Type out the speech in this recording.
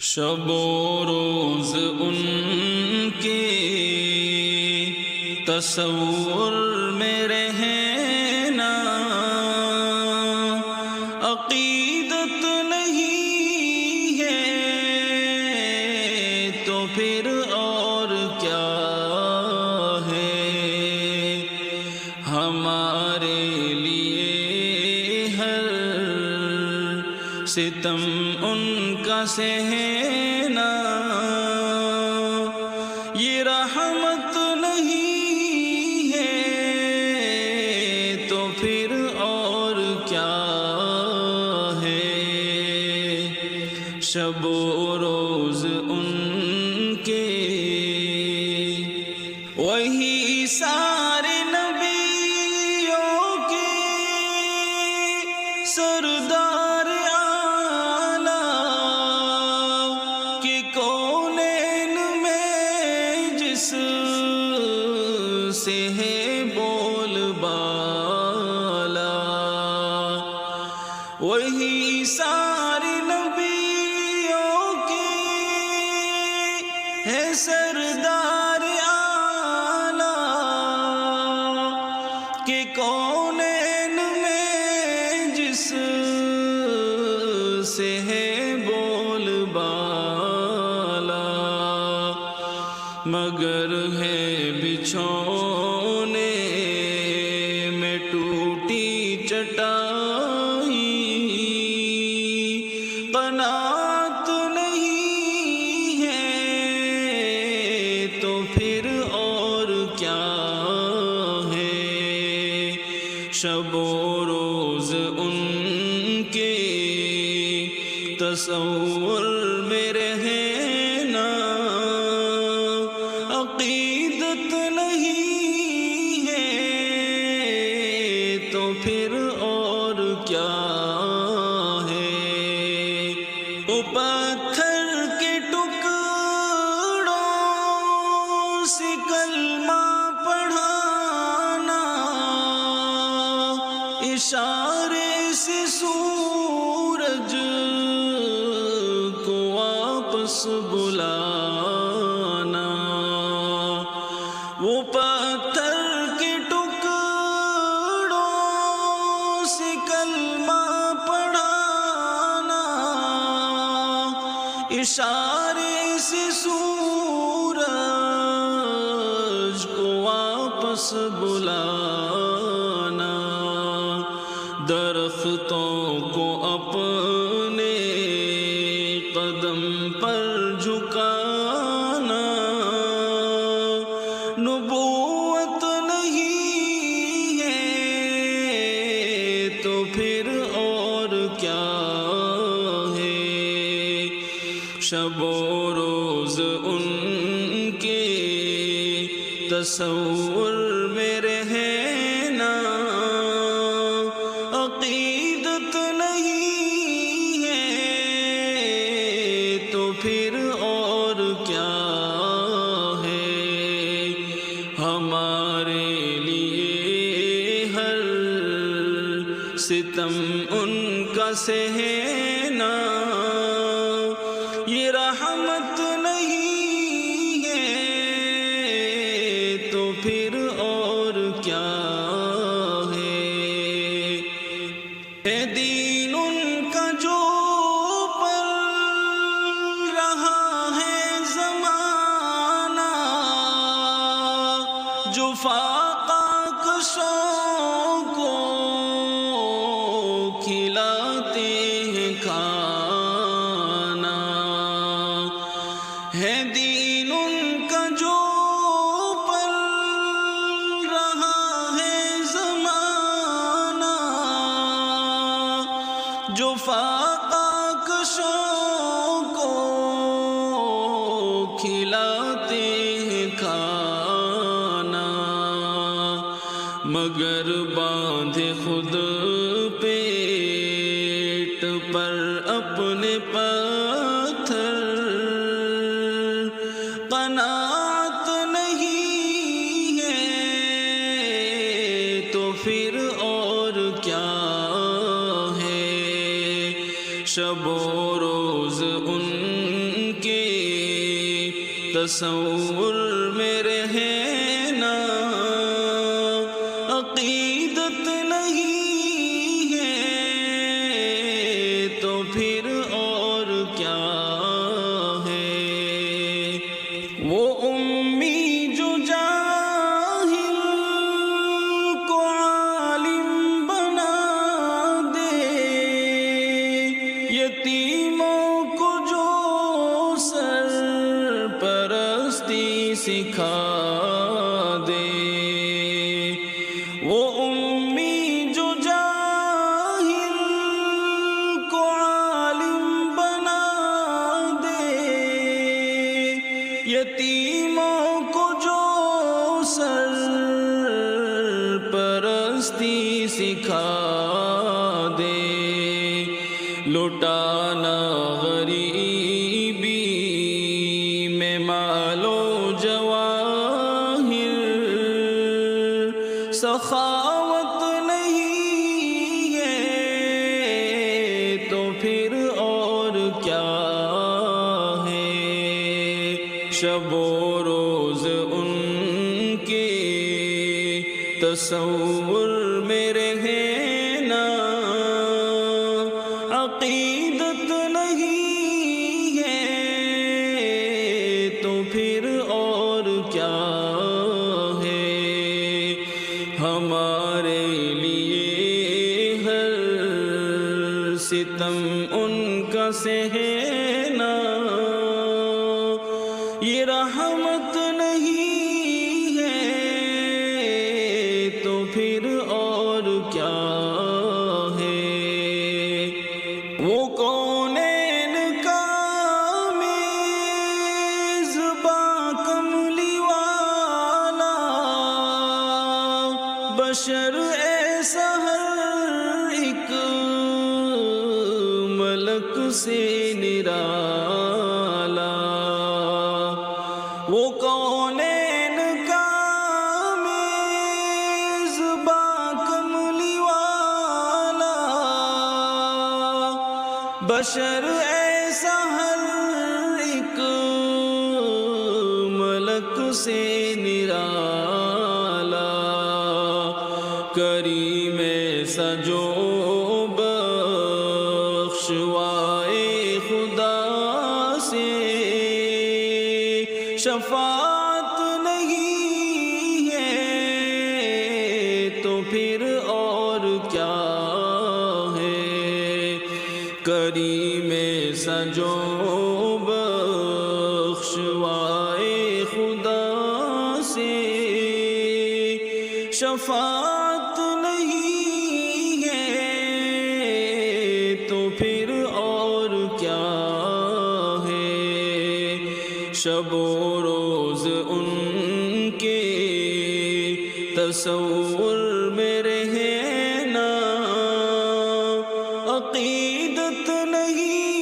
شب و روز ان کے تصور میں رہنا، عقیدت نہیں ہے تو پھر اور کیا ہے؟ ہمارے لیے ہر ستم ان کا سہنا، یہ رحمت نہیں ہے تو پھر اور کیا ہے؟ شب و روز ان کے وہی سارے نبیوں کے سردار اعلیٰ کہ کونین میں جس سے ہے بول بالا، وہی سارے نبیوں کے ہے سردار اعلیٰ کہ کونین میں جس سے ہے بول بالا، مگر ہے بچھونے میں ٹوٹی چٹائی، قناعت نہیں ہے تو پھر اور کیا ہے؟ شب و روز ان کے تصور میں رہنا، عقیدت نہیں ہے تو پھر اور کیا ہے؟ وہ پتھر کے ٹکڑوں سے کلمہ پڑھانا، اشارے سے سورج کو واپس بلانا، وہ پتھر کے ٹکڑوں سے کلمہ پڑھانا، اشارے سے سورج کو واپس بلانا، درختوں کو اپنے قدم پر جھکانا، نبوت نہیں ہے تو پھر اور کیا ہے؟ شب و روز ان کے تصور میں رہنا، عقیدت نہیں ہے تو پھر اور کیا ہے؟ ہمارے لیے ہر ستم ان کا سہنا، یہ رحمت نہیں ہے تو پھر اور کیا ہے؟ اے دین ان کا جو پل رہا ہے زمانہ، جو فاقہ کشوں کو کھلاتے ہیں کھانا، ہے دین ان کا جو پل رہا ہے زمانہ، جو فاقہ کشوں کو کھلاتے ہیں کھانا، مگر باندھے خود پیٹ پر اپنے پتھر، قناعت نہیں ہے تو پھر اور کیا ہے؟ شب و روز ان تصور میں رہے نا، عقیدت نہیں ہے تو پھر اور کیا ہے؟ وہ امی جو جاہل کو عالم بنا دے، یتیموں کو جو سرپرستی سکھا دے، وہ امی جو جاہل کو عالم بنا دے، یتیموں کو جو سرپرستی سکھا دے، لٹانا غریبی میں مال و جواہر، سخاوت نہیں ہے تو پھر اور کیا ہے؟ شب و روز ان کے تصور میں رہے نا، عقیدت نہیں ہے تو پھر اور کیا ہے؟ ہمارے لیے ہر ستم ان کا سہنا، یہ رحمت نہیں ہے تو پھر اور کیا ہے؟ وہ کونین کا میزباں کملی والا، بشر ایسا ہر ایک ملک سے نرالا، وہ کونین کا میزباں کملی والا، بشر ایسا ہر ایک ملک سے نرالا، کریم ایسا جو بخشوائے خدا سے، شفاعت نہیں ہے تو پھر اور کیا ہے؟ کریم ایسا جو بخشوائے خدا سے، شفاعت نہیں ہے تو پھر اور کیا ہے؟ شب و روز ان کے تصور میں رہے نا، عقیدت نہیں